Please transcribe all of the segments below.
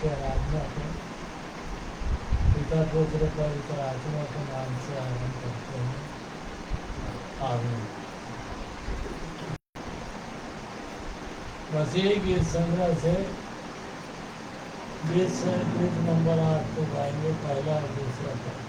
की आराधना कर। पिता पुत्र पवित्र आत्मा के नाम से आरंभ करते हैं। आमीन। मसीह की संग्रह से 20 से 20 नंबर 8 को गाएंगे, पहला और दूसरा पद।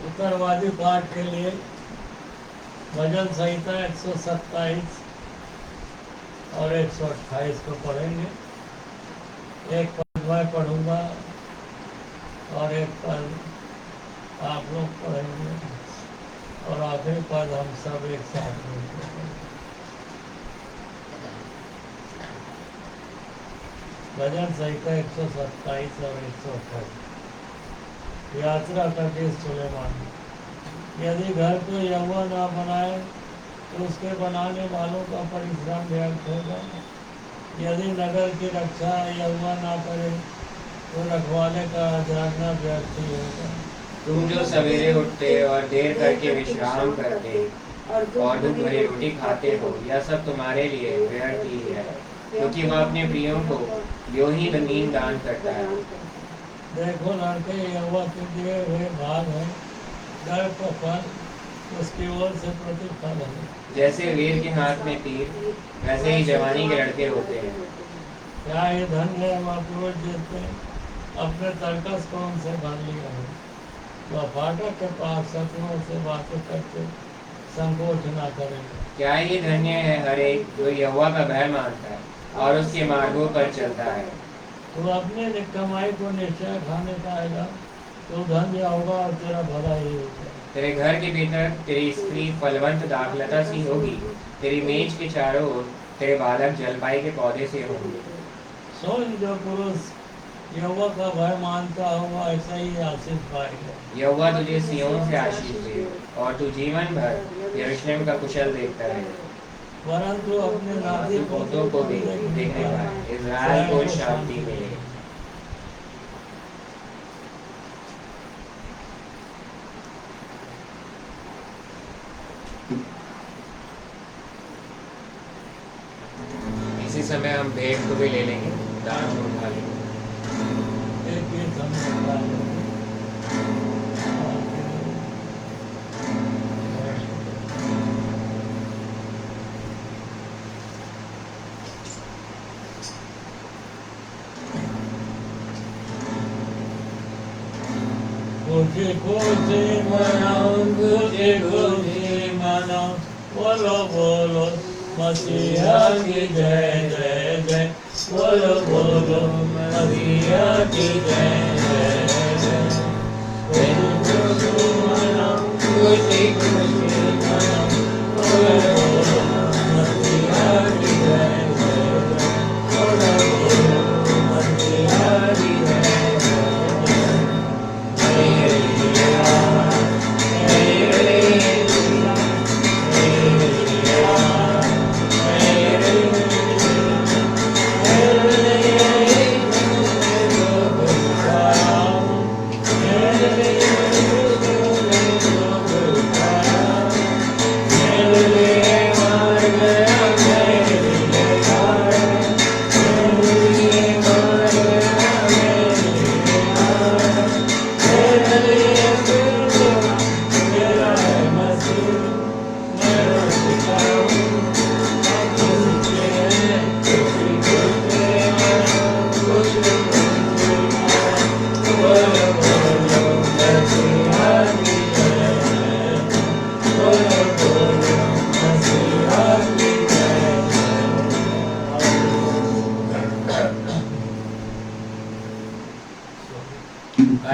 उत्तरवादी पाठ के लिए भजन संहिता 127 और 128 को पढ़ेंगे। एक पद मैं पढ़ूंगा और एक पद आप लोग पढ़ेंगे और आखिरी पद हम सब एक साथ मिलकर पढ़ेंगे। भजन संहिता 127 और 128। यात्रा का देश सुलेमान। यदि घर को यहोवा ना बनाए तो उसके बनाने वालों का परिश्रम व्यर्थ होगा। यदि नगर की रक्षा यहोवा ना करे तो रखवाले का जागना व्यर्थ ही होगा। तुम जो सवेरे उठते और देर करके विश्राम करते और दूध भरी रोटी खाते हो, यह सब तुम्हारे लिए व्यर्थ ही है, क्योंकि वह अपने प्रियों को यूं ही नींद दान करता है। देखो लड़के यहोवा के दिए हुए भाग हैं, डर को फल उसकी ओर से प्रतिफल है। जैसे वीर के हाथ में तीर, वैसे ही जवानी के लड़के होते हैं। क्या ये धन है महापुरुष जिसने अपने तर्कस को उनसे भर लिया है। वह फाटक के पास शत्रुओं से बातें करके संकोच न करेगा। क्या ये धन्य है हर एक जो यहोवा का भय मानता है और उसके मार्गों पर चलता है। तो अपने कमाई को निश्चय खाने पाएगा तो धन्य होगा और तेरा भला ही होगा। तेरे घर के भीतर तेरी स्त्री फलवंत दाखलता सी होगी, तेरी मेज के चारों ओर तेरे बालक जलपाई के पौधे से होंगे। सोच जो पुरुष यहोवा का भय मानता होगा ऐसा ही आशीष पाएगा। यहोवा तुझे सिय्योन से आशीष दे और तू जीवन भर यरूशलेम का कुशल देखता रहे। परंतु अपने नाती पोतों को भी देखने पाए, इज़राइल को शांति मिले। इसी समय हम भेंट को भी ले लेंगे, दान को उठा लेंगे। एक ही धन्यवाद। खुशी खुशी मनाओ, खुशी खुशी मनाओ, बोलो बोलो मसीहा की जय जय जय, बोलो बोलो मसीहा की जय जय जय। खुशी मनाओ, खुशी खुशी मनाओ, बोलो बोलो मसीहा की जय जय जय, बोलो बोलो मसीहा की जय जय। Yeah.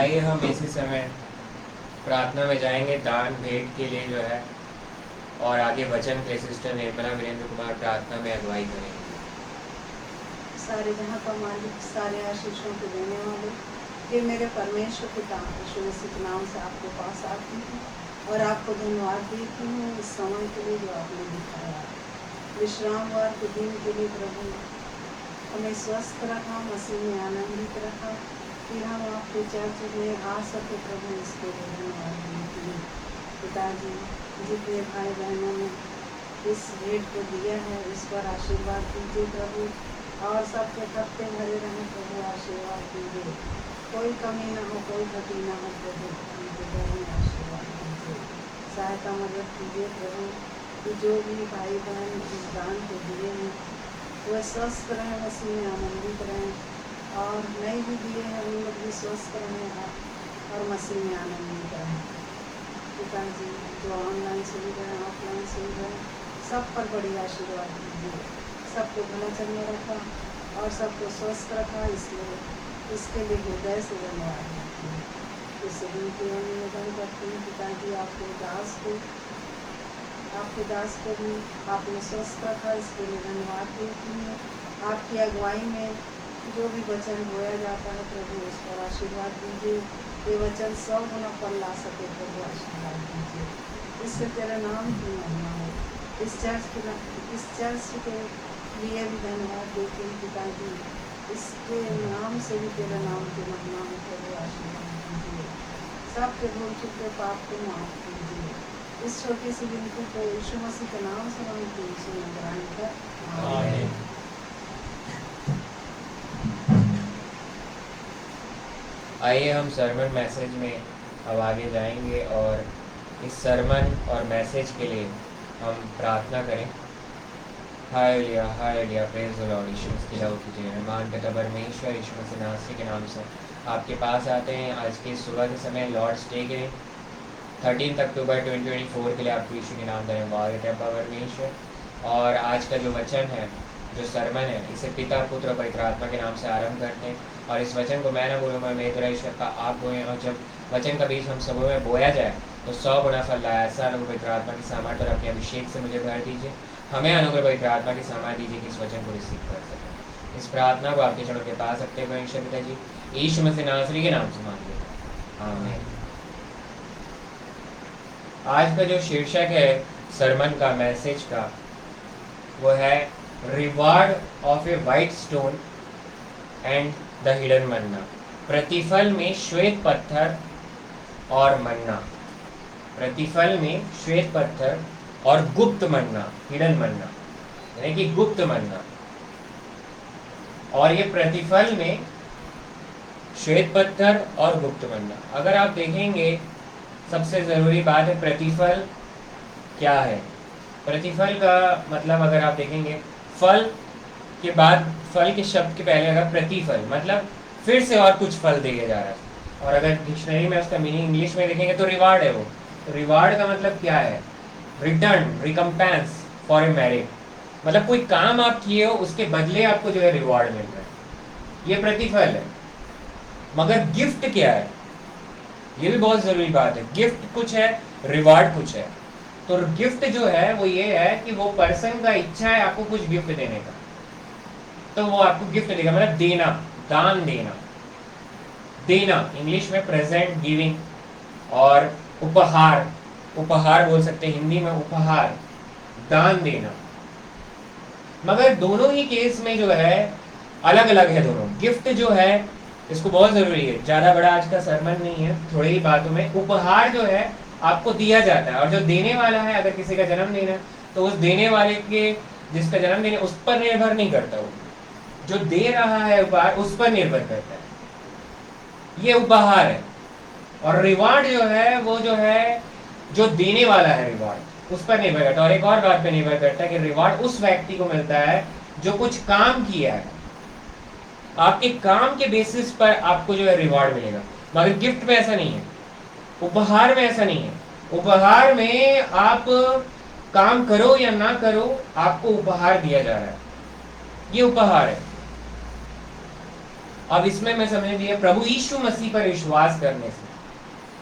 आइए हम इसी समय प्रार्थना में जाएंगे दान भेंट के लिए जो है, और आगे वचन के सिस्टर निर्मला वीरेंद्र कुमार प्रार्थना में अगुवाई करेंगे। सारे जहाँ का मालिक, सारे आशीषों को देने वाले, ये मेरे परमेश्वर पिता यीशु मसीह के नाम से आपके पास आती हूँ और आपको धन्यवाद देती हूँ इस समय के लिए जो आपने दिखाया। विश्रामवार के दिन के लिए प्रभु हमें स्वस्थ रखा, मसीह में आनंदित रखा, फिर हम आपके चर्च में आ सके प्रभु, इसके लिए धन्यवाद देती हूँ। पिताजी, जितने भाई बहनों ने इस भेंट को दिया है उस पर आशीर्वाद दीजिए प्रभु, और सबके खत्ते भरे रहें प्रभु, आशीर्वाद दीजिए, कोई कमी ना हो, कोई घटी ना हो प्रभु, उनके घर में आशीर्वाद दीजिए, सहायता मदद कीजिए प्रभु, कि जो भी भाई बहन इस दान को दिए हैं वह स्वस्थ रहें, मसीह में आनंदित रहें, और नहीं भी दिए हैं उन लोग भी स्वस्थ रहें और मसीह में आनंदित रहें। पिताजी, जो ऑनलाइन सुन रहे हैं, ऑफलाइन सुन रहे हैं, सब पर बड़ी आशीर्वाद दीजिए, सबको भला चलने रखा और सबको स्वस्थ रखा, इसलिए इसके लिए हृदय से धन्यवाद देती हूँ। इससे विनती और निवेदन करती हूँ पिताजी, आपके दास को भी आपने स्वस्थ रखा, इसके लिए धन्यवाद देती हूँ। आपकी अगुवाई में जो भी वचन बोया जाता है प्रभु, उस पर आशीर्वाद दीजिए, ये वचन 100 गुना फल ला सके प्रभु, आशीर्वाद दीजिए, इससे तेरा नाम की महिमा हो। इस चर्च के लिए भी धन्यवाद देती हूँ पिताजी, इसके नाम से भी तेरा नाम की महिमा हो प्रभु, आशीर्वाद दीजिए, सबके भूल चूक के पाप को माफ कीजिए। इस छोटी सी विनती को यीशु मसीह के नाम से मांगती हूँ, सुन ग्रहण कर आमीन। आइए हम सरमन मैसेज में अब आगे जाएंगे और इस सरमन और मैसेज के लिए हम प्रार्थना करें। Hallelujah, hallelujah, praise the Lord. यीशु मसीह की लाओ कीजिए। रहमान पिता परमेश्वर यीशु मसीह नासरी के नाम से आपके पास आते हैं आज के सुबह के समय लॉर्ड्स डे के 13 अक्टूबर 2024 के लिए आपको यीशु के नाम धन्यवाद देते हैं परमेश्वर। और आज का जो वचन है, जो सरमन है, इसे पिता पुत्र और पवित्र आत्मा के नाम से आरंभ करते हैं। और इस वचन को मैं ना बोलूँ, मैं मेरे ईश्वर का आप बोएँ, और जब वचन का बीज हम सबों में बोया जाए तो 100 गुना फल लाया। ऐसा अनुग्रह पवित्र आत्मा की सामर्थ्य और अपने अभिषेक से मुझे भर दीजिए। हमें अनुग्रह पवित्र आत्मा की सामर्थ्य दीजिए कि इस वचन को रिसीव कर सकें। इस प्रार्थना को आपके चरणों के पास रखते हुए ईश्वर पिताजी यीशु मसीह नासरी के नाम से मांगते हैं, आमीन। आज का जो शीर्षक है सरमन का, मैसेज का, वो है reward of a white stone and the hidden manna. प्रतिफल में श्वेत पत्थर और मन्ना। प्रतिफल में श्वेत पत्थर और गुप्त मन्ना, हिडन मन्ना, यानी कि गुप्त मन्ना। और ये प्रतिफल में श्वेत पत्थर और गुप्त मन्ना। अगर आप देखेंगे, सबसे जरूरी बात है प्रतिफल क्या है। प्रतिफल का मतलब अगर आप देखेंगे, फल के बाद, फल के शब्द के पहले अगर प्रतिफल मतलब फिर से और कुछ फल दिया जा रहा है। और अगर डिक्शनरी में उसका मीनिंग इंग्लिश में देखेंगे तो रिवार्ड है वो। तो रिवार्ड का मतलब क्या है? Return, recompense for a merit. मतलब कोई काम आप किए हो, उसके बदले आपको जो है रिवार्ड मिल रहा है, ये प्रतिफल है। मगर गिफ्ट क्या है, ये भी बहुत जरूरी बात है। गिफ्ट कुछ है, रिवार्ड कुछ है। तो गिफ्ट जो है वो ये है कि वो पर्सन का इच्छा है आपको कुछ गिफ्ट देने का, तो वो आपको गिफ्ट देगा। मतलब देना, दान देना। देना इंग्लिश में प्रेजेंट, गिविंग, और उपहार, उपहार बोल सकते हैं हिंदी में, उपहार, दान देना। मगर दोनों ही केस में जो है अलग अलग है दोनों। गिफ्ट जो है, इसको बहुत जरूरी है, ज्यादा बड़ा आज का सरमन नहीं है, थोड़ी ही बातों में। उपहार जो है आपको दिया जाता है, और जो देने वाला है, अगर किसी का जन्मदिन है तो उस देने वाले के, जिसका जन्मदिन है, उस पर निर्भर नहीं करता। वो जो दे रहा है उपहार, उस पर निर्भर करता है। ये उपहार है। और रिवार्ड जो है वो जो है जो देने वाला है, रिवार्ड उस पर निर्भर करता है। और एक और बात पर निर्भर करता है कि रिवार्ड उस व्यक्ति को मिलता है जो कुछ काम किया है। आपके काम के बेसिस पर आपको जो है रिवार्ड मिलेगा। मगर गिफ्ट में ऐसा नहीं है, उपहार में ऐसा नहीं है। उपहार में आप काम करो या ना करो, आपको उपहार दिया जा रहा है, ये उपहार है। अब इसमें मैं समझ लिया प्रभु यीशु मसीह पर विश्वास करने से,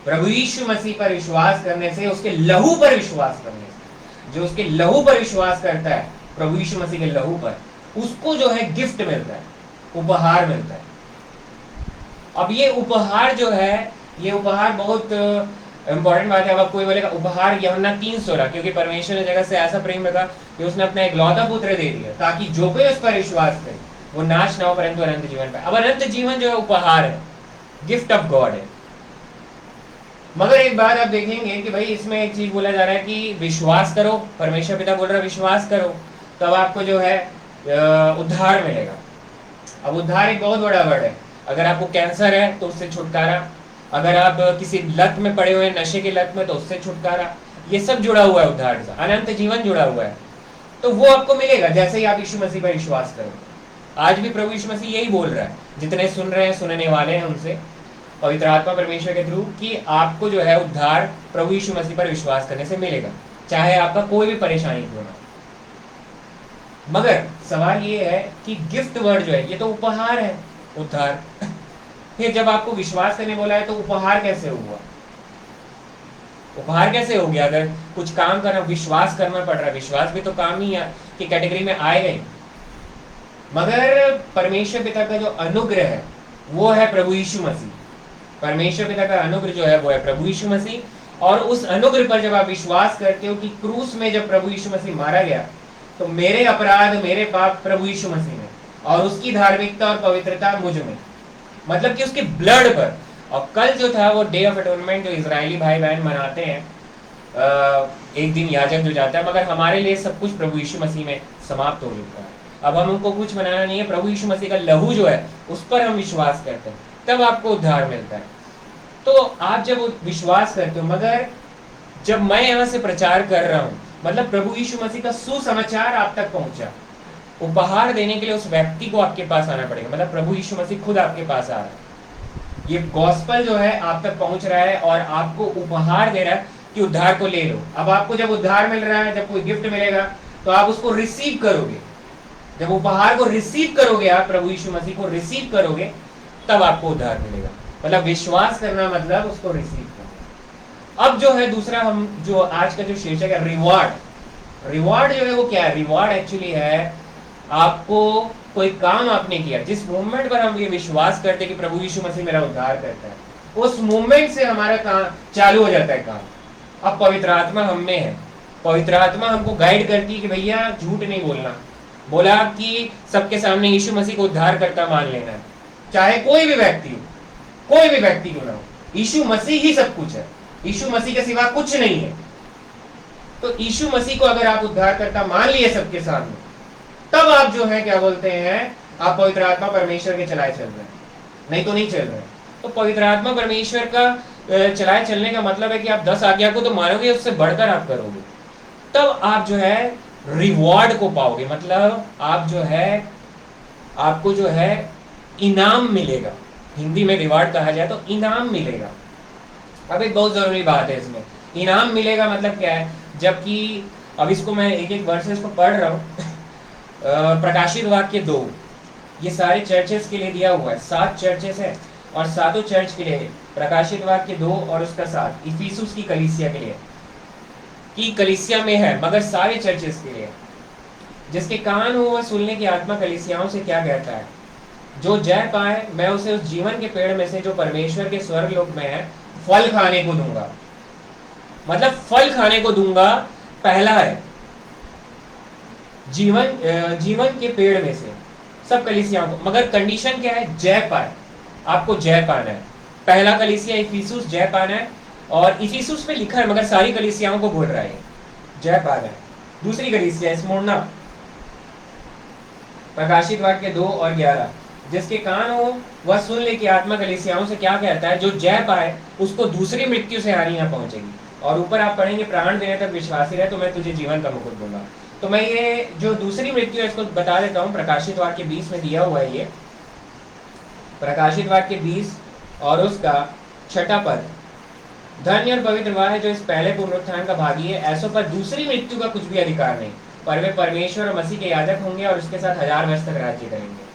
प्रभु यीशु मसीह पर विश्वास करने से, उसके लहू पर विश्वास करने से, जो उसके लहू पर विश्वास करता है, प्रभु यीशु मसीह के लहू पर, उसको जो है गिफ्ट मिलता है, उपहार मिलता है। अब ये उपहार जो है, ये उपहार बहुत इंपॉर्टेंट बात है। अब कोई बोलेगा उपहार यूहन्ना 3:16, क्योंकि परमेश्वर ने जगत से ऐसा प्रेम रखा कि उसने अपना इकलौता पुत्र दे दिया ताकि जो कोई उस पर विश्वास करे वो नाश ना हो परंतु अनंत जीवन पाए। अब अनंत जीवन जो है उपहार है, गिफ्ट ऑफ गॉड है। मगर एक बात आप देखेंगे कि भाई इसमें एक चीज बोला जा रहा है कि विश्वास करो, परमेश्वर पिता बोल रहा है विश्वास करो तब आपको जो है उद्धार मिलेगा। अब उद्धार एक बहुत बड़ा वर्ड है। अगर आपको कैंसर है तो उससे छुटकारा, अगर आप किसी लत में पड़े हुए हैं, नशे की लत में, तो उससे छुटकारा, ये सब जुड़ा हुआ है उद्धार से। अनंत जीवन जुड़ा हुआ है, तो वो आपको मिलेगा जैसे ही आप यीशु मसीह पर विश्वास करोगे। आज भी प्रभु यीशु मसीह यही बोल रहा है, जितने सुन रहे हैं, सुनने वाले हैं, उनसे पवित्र आत्मा परमेश्वर के थ्रू, कि आपको जो है उद्धार प्रभु यीशु मसीह पर विश्वास करने से मिलेगा, चाहे आपका कोई भी परेशानी क्यों ना। मगर सवाल ये है कि गिफ्ट वर्ड जो है ये तो उपहार है, उद्धार। फिर जब आपको विश्वास करने बोला है तो उपहार कैसे हुआ? उपहार कैसे हो गया? अगर कुछ काम करना, विश्वास करना पड़ रहा है, विश्वास भी तो काम ही की कैटेगरी में आएगा ही। मगर परमेश्वर पिता का जो अनुग्रह है वो है प्रभु यीशु मसीह। परमेश्वर पिता का अनुग्रह जो है वो है प्रभु यीशु मसीह, और उस अनुग्रह पर जब आप विश्वास करते हो कि क्रूस में जब प्रभु यीशु मसीह मारा गया तो मेरे अपराध, मेरे पाप प्रभु यीशु मसीह में, और उसकी धार्मिकता और पवित्रता मुझ में, मतलब कि उसके ब्लड पर। और कल जो था वो डे ऑफ अटोनमेंट जो इजरायली भाई बहन मनाते हैं, एक दिन याजक जो जाता है, मगर हमारे लिए सब कुछ प्रभु यीशु मसीह में समाप्त हो चुका है। अब हम उनको कुछ बनाना नहीं है, प्रभु यीशु मसीह का लहू जो है उस पर हम विश्वास करते हैं, तब आपको उद्धार मिलता है। तो आप जब विश्वास करते हो, मगर जब मैं यहाँ से प्रचार कर रहा हूँ, मतलब प्रभु यीशु मसीह का सुसमाचार आप तक पहुंचा, उपहार देने के लिए उस व्यक्ति को आपके पास आना पड़ेगा, मतलब प्रभु यीशु मसीह खुद आपके पास आ रहा है। ये गॉस्पेल जो है आप तक पहुंच रहा है और आपको उपहार दे रहा है कि उद्धार को ले लो। अब आपको जब उद्धार मिल रहा है, जब कोई गिफ्ट मिलेगा तो आप उसको रिसीव करोगे। जब उपहार को रिसीव करोगे, आप प्रभु यीशु मसीह को रिसीव करोगे, तब आपको उद्धार मिलेगा। मतलब विश्वास करना मतलब उसको रिसीव करना। अब जो है दूसरा, हम जो आज का जो शीर्षक है रिवॉर्ड। रिवॉर्ड जो है वो क्या है? रिवॉर्ड एक्चुअली है आपको कोई काम आपने किया, जिस मूवमेंट पर हम ये विश्वास करते हैं कि प्रभु यीशु मसीह मेरा उद्धार करता है, उस मूवमेंट से हमारा काम चालू हो जाता है काम। अब पवित्र आत्मा हम में है, पवित्र आत्मा हमको गाइड करती है कि भैया झूठ नहीं बोलना, बोला कि सबके सामने यीशु मसीह को उद्धार करता मान लेना है, चाहे कोई भी व्यक्ति हो, कोई भी व्यक्ति क्यों ना हो, यीशु मसीह ही सब कुछ है, यीशु मसीह के सिवा कुछ नहीं है। तो यीशु मसीह को अगर आप उद्धार करता मान लिए सबके सामने, तब आप जो है क्या बोलते हैं, आप पवित्र आत्मा परमेश्वर के चलाए चल रहे हैं, नहीं तो नहीं चल रहे। तो पवित्र आत्मा परमेश्वर का चलाए चलने का मतलब है कि आप 10 आज्ञा को तो मानोगे, उससे बढ़कर आप करोगे, तब आप जो है रिवॉर्ड को पाओगे। मतलब आप जो है, आपको जो है इनाम मिलेगा। हिंदी में रिवॉर्ड कहा जाए तो इनाम मिलेगा। अब एक बहुत जरूरी बात है इसमें, इनाम मिलेगा मतलब क्या है? जबकि अब इसको मैं एक एक वर्सेस को पढ़ रहा हूँ। प्रकाशित वाक्य 2 ये सारे चर्चेस के लिए दिया हुआ है, 7 चर्चेस है, और सातों चर्च के लिए प्रकाशित वाक्य 2 और उसका 7 इफिसुस की कलीसिया के लिए, की कलीसिया में है, मगर सारे चर्चेस के लिए। जिसके कान हो वह सुनने की आत्मा कलीसियाओं से क्या कहता है। जो जय पाए मैं उसे उस जीवन के पेड़ में से जो परमेश्वर के स्वर्ग लोक में है फल खाने को दूंगा। मतलब फल खाने को दूंगा पहला है, जीवन के पेड़ में से सब कलीसियाओं को। मगर कंडीशन क्या है? जय पाए, आपको जय पाना है। पहला कलीसिया इफिसुस, जय पाना है, और इफिसुस में लिखा है मगर सारी कलीसियाओं को बोल रहा है जय पाना है। दूसरी कलीसिया स्मुरना, प्रकाशित वाक्य 2 और 11 जिसके कान हो वह सुन ले कि आत्मा कलीसियाओं से क्या कहता है। जो जय पाए उसको दूसरी मृत्यु से हानि न पहुंचेगी। और ऊपर आप पढ़ेंगे प्राण देने तक विश्वासी रहे तो मैं तुझे जीवन का मुकुट दूंगा। तो मैं ये जो दूसरी मृत्यु है इसको बता देता हूँ। प्रकाशित वाक्य 20 में दिया हुआ है, ये प्रकाशित वाक्य 20 और उसका 6 पद, धन्य और पवित्र वह है जो इस पहले पुनरुत्थान का भागी है, ऐसों पर दूसरी मृत्यु का कुछ भी अधिकार नहीं, पर वे परमेश्वर और मसीह के याजक होंगे और उसके साथ 1000 वर्ष तक राज्य करेंगे।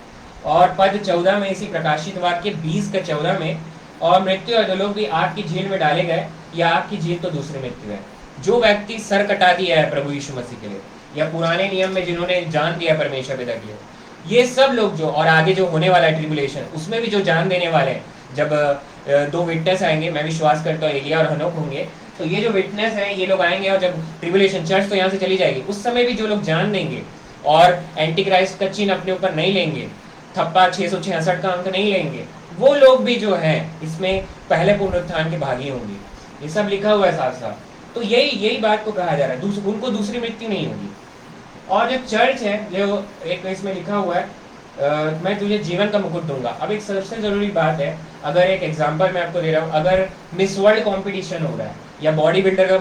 और पद 14 में इसी प्रकाशित वाक्य 20 का 14 में, और मृत्यु और लोग भी आग की झील में डाले गए। या आग की झील तो दूसरी मृत्यु है। जो व्यक्ति सर कटा दिया है प्रभु यीशु मसीह के लिए, या पुराने नियम में जिन्होंने जान दिया परमेश्वर पिता के लिए, ये सब लोग जो, और आगे जो होने वाला है ट्रिबुलेशन, उसमें भी जो जान देने वाले हैं, जब 2 विटनेस आएंगे, मैं विश्वास करता हूँ एलिया और हनोक होंगे, तो ये जो विटनेस है ये लोग आएंगे, और जब ट्रिबुलेशन, चर्च तो यहाँ से चली जाएगी, उस समय भी जो लोग जान देंगे और एंटी क्राइस्ट का चिन्ह अपने ऊपर नहीं लेंगे, थप्पा 666 का अंक नहीं लेंगे, वो लोग भी जो है इसमें पहले पुनरुत्थान के भागी होंगे। ये सब लिखा हुआ है साफ साफ। तो यही बात को कहा जा रहा है, उनको दूसरी मृत्यु नहीं होगी। और जो चर्च है, जो एक इसमें लिखा हुआ है, मैं तुझे जीवन का मुकुट दूंगा। अब एक सबसे जरूरी बात है, अगर एक एग्जांपल मैं आपको दे रहा हूँ, अगर मिस वर्ल्ड कंपटीशन हो रहा है, या बॉडी बिल्डर का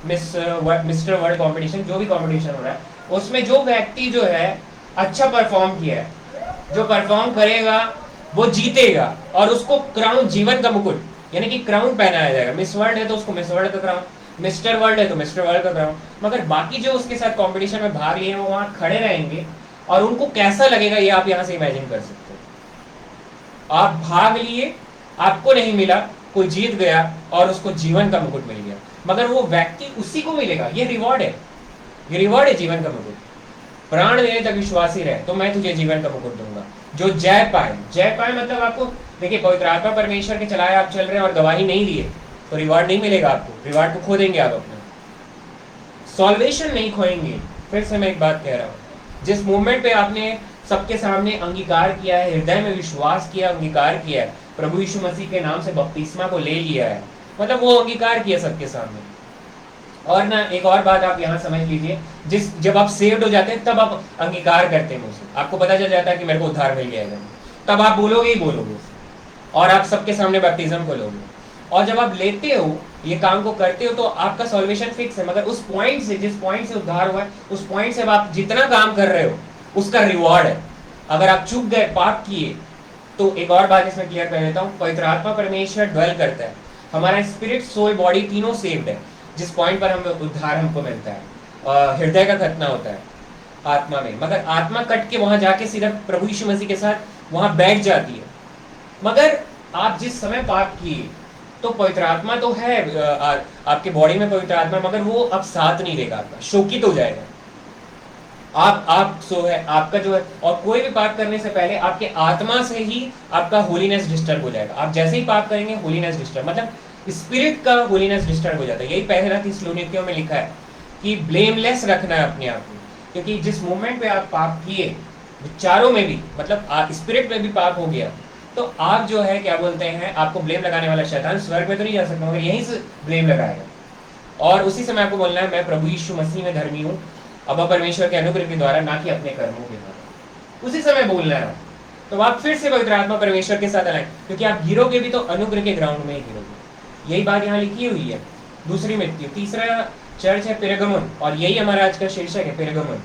मिस्टर वर्ल्ड कंपटीशन, जो भी कंपटीशन हो रहा है, उसमें जो व्यक्ति जो है अच्छा परफॉर्म किया है, जो परफॉर्म करेगा वो जीतेगा, और उसको क्राउन, जीवन का मुकुट यानी कि क्राउन पहनाया जाएगा। मिस वर्ल्ड है तो उसको मिस वर्ल्ड का क्राउन, मिस्टर वर्ल्ड है तो मिस्टर वर्ल्ड का क्राउन। मगर बाकी जो उसके साथ कंपटीशन में भाग लिए वो वहां खड़े रहेंगे, और उनको कैसा लगेगा ये आप यहां से इमेजिन कर सकते हो। आप भाग लिए, आपको नहीं मिला, कोई जीत गया और उसको जीवन का मुकुट मिल गया, मगर वो व्यक्ति उसी को मिलेगा। ये रिवॉर्ड है, ये रिवॉर्ड है जीवन का मुकुट। प्राण देने तक विश्वासी रहे तो मैं तुझे जीवन का मुकुट दूंगा। जो जय पाए, जय पाए मतलब आपको देखिए, पवित्र आत्मा परमेश्वर के चलाए आप चल रहे हैं और गवाही नहीं दिए तो रिवार्ड नहीं मिलेगा आपको, रिवार्ड को खो देंगे आप अपना, सॉल्वेशन नहीं खोएंगे। फिर से मैं एक बात कह रहा हूँ, जिस मोमेंट पे आपने सबके सामने अंगीकार किया है, हृदय में विश्वास किया, अंगीकार किया है, प्रभु यीशु मसीह के नाम से बपतिस्मा को ले लिया है, मतलब वो अंगीकार किया सबके सामने। और ना एक और बात आप यहाँ समझ लीजिए, जब आप सेव्ड हो जाते हैं तब आप अंगीकार करते हैं मुझसे, आपको पता चल जाता है कि मेरे को उद्धार मिल गया है, तब आप बोलोगे ही बोलोगे, और आप सबके सामने बैप्टिज्म को लोगे। और जब आप लेते हो, ये काम को करते हो, तो आपका सॉल्वेशन फिक्स है, मगर उस पॉइंट से, जिस पॉइंट से उद्धार हुआ है, उस पॉइंट से आप जितना काम कर रहे हो उसका रिवॉर्ड है। अगर आप चूक गए, पाप किए, तो एक और बात इसमें क्लियर कर देता हूँ, पवित्र आत्मा परमेश्वर ड्वेल करता है, हमारा स्पिरिट, सोल, बॉडी तीनों सेव्ड है। जिस पॉइंट पर हम उद्धार हमको मिलता है, हृदय का खतना होता है आत्मा में, मगर आत्मा कट के वहां जाके सीधा प्रभु यीशु मसीह के साथ वहां बैठ जाती है। मगर आप जिस समय पाप किए, तो पवित्र आत्मा तो है आपके बॉडी में पवित्र आत्मा, मगर वो अब साथ नहीं देगा, आपका शोकित हो जाएगा। आप सो है आपका जो है, और कोई भी पाप करने से पहले आपके आत्मा से ही आपका होलीनेस डिस्टर्ब हो जाएगा। आप जैसे ही पाप करेंगे होलीनेस डिस्टर्ब, मतलब स्पिरिट का होलीनेस डिस्टर्ब हो जाता है। यही पहला थिस्सलुनीकियों में लिखा है कि ब्लेमलेस रखना है अपने आप को, क्योंकि जिस मोमेंट पे आप पाप किए, विचारों में भी, मतलब स्पिरिट में भी पाप हो गया, तो आप जो है क्या बोलते हैं, आपको ब्लेम लगाने वाला शैतान स्वर्ग में तो नहीं जा सकता, मगर यहीं से ब्लेम लगाएगा। और उसी समय आपको बोलना है, मैं प्रभु यीशु मसीह में धर्मी हूँ, अब्बा परमेश्वर के अनुग्रह के द्वारा, ना कि अपने कर्मों के द्वारा। उसी समय बोलना है। तो आप फिर से पवित्र आत्मा परमेश्वर के साथ आए, क्योंकि आप गिरोगे भी तो अनुग्रह के ग्राउंड में ही गिरोगे। यही बात यहाँ लिखी हुई है। दूसरी मृत्यु, तीसरा चर्च है पेरगमुन, और यही हमारा आज का शीर्षक है, पेरगमुन।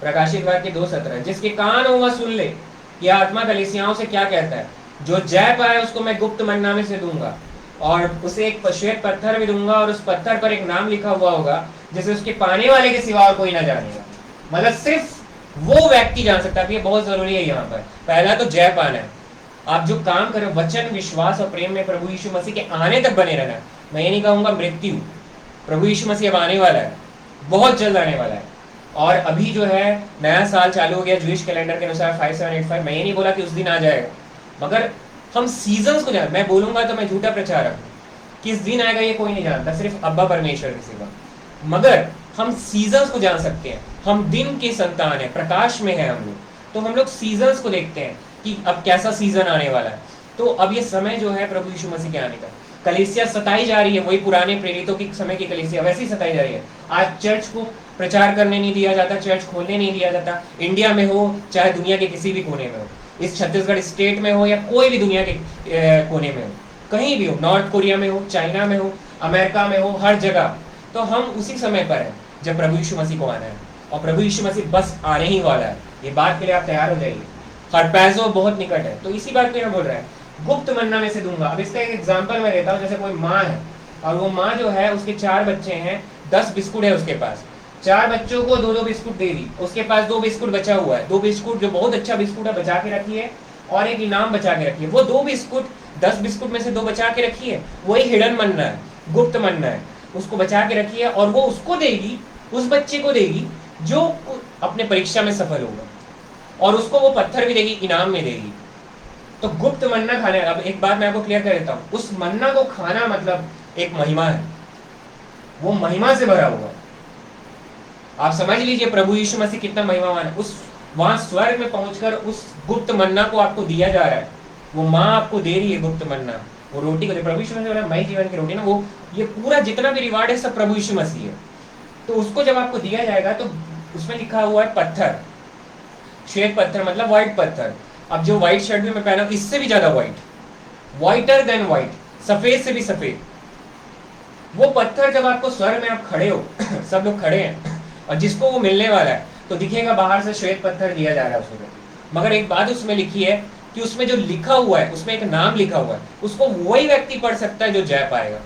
प्रकाशित वाक्य 2:17, जिसके कान हो वह सुन ले, यह आत्मा कलीसियाओं से क्या कहता है। जो जय पाए उसको मैं गुप्त मन्ना में से दूंगा, और उसे एक श्वेत पत्थर भी दूंगा, और उस पत्थर पर एक नाम लिखा हुआ होगा जिसे उसके पाने वाले के सिवा और कोई ना जानेगा। मतलब सिर्फ वो व्यक्ति जान सकता है। ये बहुत जरूरी है। यहाँ पर पहला तो जय पाना है। आप जो काम करो, वचन, विश्वास और प्रेम में प्रभु यीशु मसीह के आने तक बने रहना। मैं ये नहीं कहूंगा मृत्यु, प्रभु यीशु मसीह अब आने वाला है, बहुत जल्द आने वाला है। और अभी जो है नया साल चालू हो गया जूइश कैलेंडर के अनुसार 5785। मैं ये नहीं बोला कि उस दिन आ जाएगा, मगर हम सीजन्स को जान, मैं बोलूंगा तो मैं झूठा प्रचारक हूँ, किस दिन आएगा ये कोई नहीं जानता, सिर्फ अब्बा परमेश्वर के सिवा। मगर हम सीजन्स को जान सकते हैं। हम दिन के संतान है, प्रकाश में है हम लोग, तो हम लोग सीजन्स को देखते हैं कि अब कैसा सीजन आने वाला है। तो अब ये समय जो है प्रभु यीशु मसीह के आने का, कलीसिया सताई जा रही है, वही पुराने प्रेरितों के समय की कलीसिया वैसी सताई जा रही है। आज चर्च को प्रचार करने नहीं दिया जाता, चर्च खोलने नहीं दिया जाता, इंडिया में हो चाहे दुनिया के किसी भी कोने में हो, इस छत्तीसगढ़ स्टेट में हो या कोई भी दुनिया के कोने में हो, कहीं भी हो, नॉर्थ कोरिया में हो, चाइना में हो, अमेरिका में हो, हर जगह। तो हम उसी समय पर हैं जब प्रभु यीशु मसीह को आना है, और प्रभु यीशु मसीह बस आने ही वाला है। ये बात के लिए आप तैयार हो जाइए, हरपैजो बहुत निकट है। तो इसी बात को यहाँ बोल रहा है, गुप्त मन्ना में से दूंगा। अब इसका एक एग्जाम्पल मैं देता हूँ। जैसे कोई माँ है, और वो माँ जो है उसके 4 बच्चे हैं, 10 बिस्कुट है उसके पास, 4 बच्चों को 2-2 बिस्कुट दे दी, उसके पास 2 बिस्कुट बचा हुआ है, 2 बिस्कुट जो बहुत अच्छा बिस्कुट है बचा के रखी है, और एक इनाम बचा के रखी है। वो 2 बिस्कुट 10 बिस्कुट में से 2 बचा के रखी है, वही हिडन मन्ना है, गुप्त मन्ना है, उसको बचा के रखी है, और वो उसको देगी, उस बच्चे को देगी जो अपने परीक्षा में सफल होगा, और उसको वो पत्थर भी देगी, इनाम में देगी। तो गुप्त मन्ना खाने, अब एक बात मैं आपको क्लियर कर देता हूं, उस मन्ना को खाना मतलब एक महिमा है, वो महिमा से भरा हुआ है। आप समझ लीजिए प्रभु यीशु मसीह कितना महिमावान है। उस वहां स्वर्ग में पहुंचकर उस गुप्त मन्ना को आपको दिया जा रहा है, वो माँ आपको दे रही है गुप्त मन्ना, वो रोटी को दे। प्रभु यीशु मसीह मई जीवन की रोटी ना, वो ये पूरा जितना भी रिवार्ड है सब प्रभु यीशु मसीह है। तो उसको जब आपको दिया जाएगा तो उसमें लिखा हुआ है पत्थर, श्वेत पत्थर मतलब व्हाइट पत्थर। अब जो व्हाइट शर्ट भी मैं पहना हूं इससे भी ज्यादा व्हाइट, व्हाइटर देन व्हाइट, सफेद से भी सफेद। वो पत्थर जब आपको स्वर्ग में आप खड़े हो सब लोग खड़े हैं और जिसको वो मिलने वाला है, तो दिखेगा बाहर से श्वेत पत्थर दिया जा रहा है उसमें, मगर एक बात उसमें लिखी है कि उसमें जो लिखा हुआ है, उसमें एक नाम लिखा हुआ है, उसको वही व्यक्ति पढ़ सकता है जो जय पाएगा।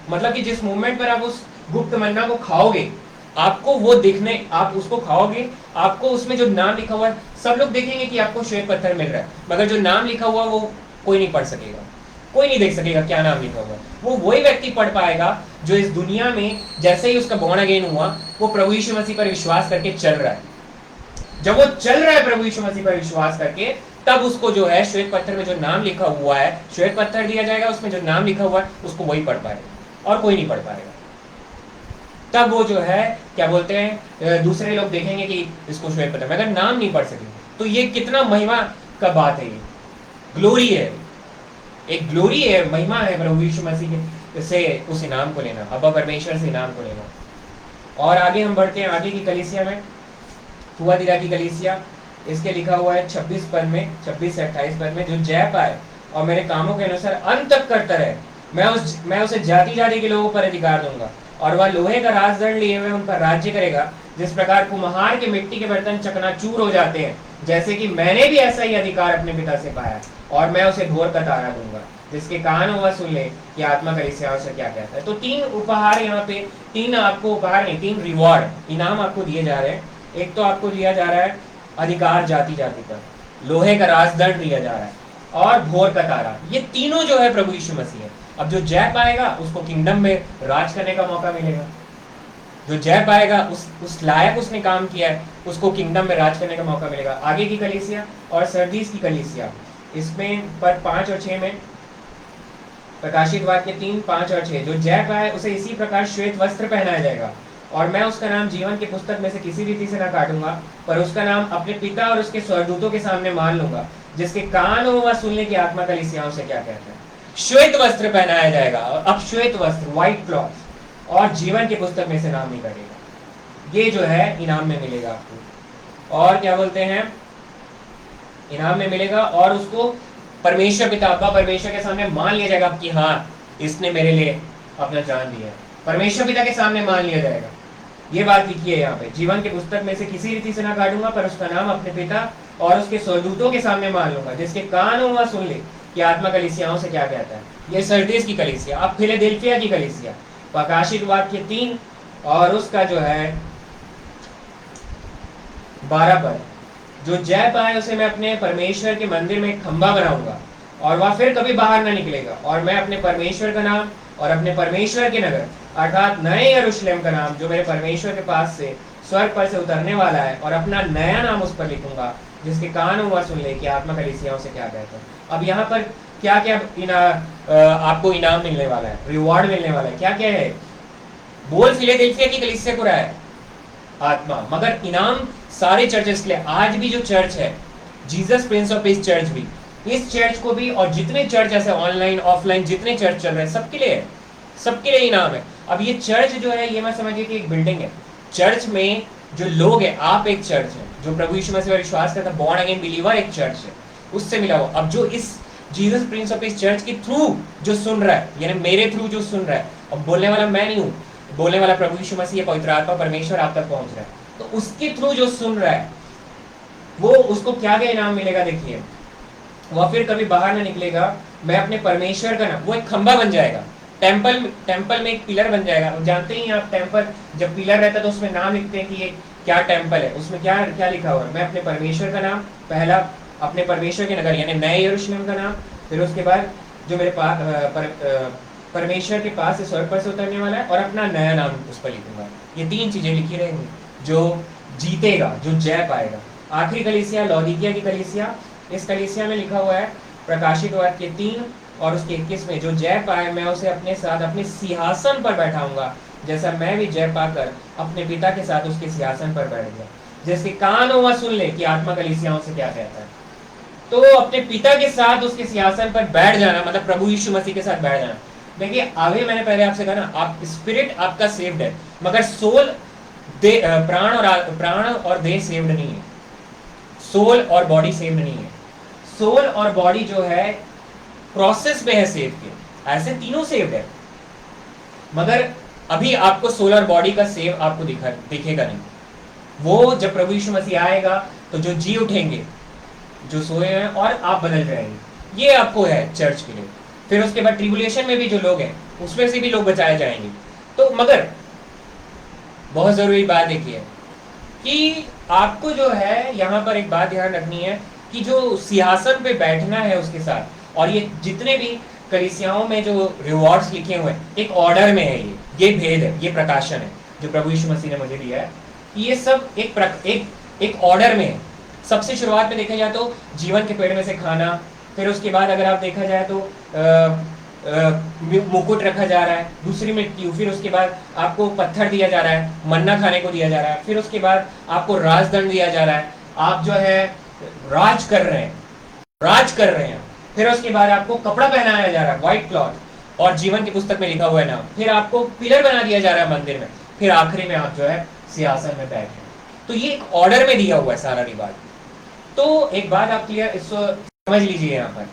मतलब कि जिस मोमेंट पर आप उस गुप्त मन्ना को खाओगे, आपको वो दिखने, आप उसको खाओगे, आपको उसमें जो नाम लिखा हुआ है, सब लोग देखेंगे कि आपको श्वेत पत्थर मिल रहा है, मगर जो नाम लिखा हुआ है वो कोई नहीं पढ़ सकेगा, कोई नहीं देख सकेगा क्या नाम लिखा हुआ है। वो वही व्यक्ति पढ़ पाएगा जो इस दुनिया में जैसे ही उसका बॉर्न अगेन हुआ, वो प्रभु यीशु मसीह पर विश्वास करके चल रहा है। जब वो चल रहा है प्रभु यीशु मसीह पर विश्वास करके, तब उसको जो है श्वेत पत्थर में जो नाम लिखा हुआ है, श्वेत पत्थर दिया जाएगा, उसमें जो नाम लिखा हुआ है उसको वही पढ़ पाएगा और कोई नहीं पढ़ पाएगा। तब वो जो है क्या बोलते हैं, दूसरे लोग देखेंगे कि इसको श्वेत पत्थर, मगर नाम नहीं पढ़ सकेंगे। तो ये कितना महिमा का बात है, ये ग्लोरी है, एक ग्लोरी है, महिमा है प्रभु यीशु मसीह से उस इनाम को लेना, अब्बा परमेश्वर से इनाम को लेना। और आगे हम बढ़ते हैं, आगे की कलीसिया में, थुआतीरा की कलीसिया, इसके लिखा हुआ है 26 पद में, 26 से 28 पद में, जो जय पाए और मेरे कामों के अनुसार अंत तक करता रहे, मैं उसे जाति जाति के लोगों पर अधिकार दूंगा, और वह लोहे का राजदंड लिए हुए उन पर राज्य करेगा, जिस प्रकार कुम्हार के मिट्टी के बर्तन चकनाचूर हो जाते हैं, जैसे कि मैंने भी ऐसा ही अधिकार अपने पिता से पाया, और मैं उसे भोर का तारा दूंगा, जिसके कान हो वह सुन ले कि आत्मा कलीसियाओं से क्या कहता है। तो 3 उपहार यहाँ पे, 3 आपको उपहार नहीं, 3 रिवॉर्ड, इनाम आपको दिए जा रहे हैं। एक तो आपको दिया जा रहा है अधिकार जाति जाति पर, लोहे का राजदंड दिया जा रहा है, और भोर का तारा। ये तीनों जो है प्रभु यीशु मसीह है। अब जो जय पाएगा उसको किंगडम में राज करने का मौका मिलेगा, जो जय पाएगा उस लायक उसने काम किया है, उसको किंगडम में राज करने का मौका मिलेगा। आगे की कलीसिया और सरदीस की कलीसिया, इसमें पर 5 और 6 में प्रकाशित वाक्य 3, 5 और 6, जो जय पाए उसे इसी प्रकार श्वेत वस्त्र पहनाया जाएगा, और मैं उसका नाम जीवन की पुस्तक में से किसी रीति से न काटूंगा, पर उसका नाम अपने पिता और उसके स्वर्गदूतों के सामने मान लूंगा, जिसके कान हो वह सुनने की आत्मा कलीसियाओं से क्या कहता है। श्वेत वस्त्र पहनाया जाएगा, अब श्वेत वस्त्र, व्हाइट क्लॉथ, और जीवन की पुस्तक में से नाम नहीं कटेगा। ये जो है इनाम में मिलेगा आपको। और क्या बोलते हैं, इनाम में मिलेगा, और उसको परमेश्वर पिता, अब्बा परमेश्वर के सामने मान लिया जाएगा कि हाँ इसने मेरे लिए अपना जान दिया है, परमेश्वर पिता के सामने मान लिया जाएगा। ये बात लिखी है यहाँ पे, जीवन की पुस्तक में से किसी रीति से ना काटूंगा, पर उसका नाम अपने पिता और उसके स्वर्गदूतों के सामने मान लूंगा, जिसके कान हो वह सुन ले कि आत्मा कलीसियाओं से क्या कहता है। ये सरदीस की कलीसिया। अब फिलाडेल्फिया की कलीसिया, प्रकाशित वाक्य 3 और उसका जो है 12 पद, जो जय पाए उसे मैं अपने परमेश्वर के मंदिर में एक खंभा बनाऊंगा, और वह फिर कभी बाहर न निकलेगा, और मैं अपने परमेश्वर का नाम और अपने परमेश्वर के नगर अर्थात नए यरूशलेम का नाम, जो मेरे परमेश्वर के पास से स्वर्ग पर से उतरने वाला है, और अपना नया नाम उस पर लिखूंगा, जिसके कान हो वह सुन ले कि आत्मा कलीसियाओं से क्या कहता है। अब यहाँ पर क्या क्या आपको इनाम मिलने वाला है, रिवॉर्ड मिलने वाला है, क्या क्या है, बोल फिलाडेल्फिया की कलीसिया को रहा है आत्मा, मगर इनाम सारे चर्चेस के लिए। आज भी जो चर्च है, Jesus Prince of peace church भी, इस चर्च को भी, और जितने चर्च ऐसे ऑनलाइन ऑफलाइन जितने चर्च चल रहे हैं, सबके लिए है, सबके लिए इनाम है। अब ये चर्च जो है, ये मैं समझिए कि एक बिल्डिंग है, चर्च में जो लोग हैं, आप एक चर्च है, जो प्रभु यीशु मसीह पर विश्वास करता है, बॉर्न अगेन बिलीवर एक चर्च है, उससे मिला हुआ। अब जो इस Jesus Prince of peace church के थ्रू जो सुन रहा है, यानी मेरे थ्रू जो सुन रहा है, अब बोलने वाला मैं नहीं हूँ, बोलने वाला प्रभु यीशु मसीह, पवित्र आत्मा परमेश्वर आप तक पहुंच रहा है, तो उसके थ्रू जो सुन रहा है वो, उसको क्या क्या इनाम मिलेगा, देखिए, वह फिर कभी बाहर ना निकलेगा, मैं अपने परमेश्वर का नाम, वो एक खंभा बन जाएगा, टेम्पल में एक पिलर बन जाएगा। जानते ही आप टेम्पल जब पिलर रहता है तो उसमें नाम लिखते हैं कि ये क्या टेम्पल है, उसमें क्या क्या लिखा हुआ है। मैं अपने परमेश्वर का नाम, पहला अपने परमेश्वर के नगर यानी नए यरूशलेम का नाम, फिर उसके बाद जो मेरे परमेश्वर के पास से स्वर्ग पर से उतरने वाला है, और अपना नया नाम उस पर लिखूंगा। ये 3 चीजें लिखी रहेंगी। जो जीतेगा, जो जय पाएगा। आखिरी कलीसिया लौदीकिया की कलीसिया, इस कलीसिया में लिखा हुआ है प्रकाशित वाक्य 3 और उसके 21 में, जो जय पाए मैं उसे अपने साथ अपने सिंहासन पर बैठाऊंगा, जैसा मैं भी जय पाकर अपने पिता के साथ उसके सिंहासन पर बैठ गया। जैसे कान हो वह सुन ले कि आत्मा कलीसियाओं से क्या कहता है। तो अपने पिता के साथ उसके सिंहासन पर बैठ जाना मतलब प्रभु यीशु मसीह के साथ बैठ जाना। देखिए अभी मैंने पहले आपसे कहा ना, आप स्पिरिट आपका सेव्ड है, मगर सोल प्राण और देह सेव्ड नहीं है। सोल और बॉडी सेव्ड नहीं है। सोल और बॉडी जो है प्रोसेस में है सेव के, ऐसे तीनों सेव्ड है, मगर अभी आपको सोल और बॉडी का सेव आपको दिखेगा नहीं। वो जब प्रभु यीशु मसीह आएगा तो जो जी उठेंगे, जो सोए हैं, और आप बदल जाएंगे। ये आपको है चर्च के लिए। फिर उसके बाद ट्रिबुलेशन में भी जो लोग हैं उसमें से भी लोग बचाए जाएंगे। तो मगर बहुत जरूरी बात देखिए कि आपको जो है यहाँ पर एक बात ध्यान रखनी है कि जो सिंहासन पे बैठना है उसके साथ, और ये जितने भी कलीसियाओं में जो रिवॉर्ड्स लिखे हुए हैं एक ऑर्डर में है। ये भेद है, ये प्रकाशन है जो प्रभु यीशु मसीह ने मुझे दिया है। ये सब एक ऑर्डर में है। सबसे शुरुआत में देखा जाए तो जीवन के पेड़ में से खाना, फिर उसके बाद अगर आप देखा जाए तो मुकुट रखा जा रहा है, दूसरी मृत्यु, फिर उसके बाद आपको पत्थर दिया जा रहा है, मन्ना खाने को दिया जा रहा है, फिर उसके बाद आपको राजदंड दिया जा रहा है, आप जो है राज कर रहे हैं, फिर उसके बाद आपको कपड़ा पहनाया जा रहा है, व्हाइट क्लॉथ, और जीवन की पुस्तक में लिखा हुआ है नाम, फिर आपको पिलर बना दिया जा रहा है मंदिर में, फिर आखिरी में आप जो है सिंहासन में बैठे। तो ये एक ऑर्डर में दिया हुआ है सारा रिवाज। तो एक बात आप क्लियर इसको समझ लीजिए यहाँ पर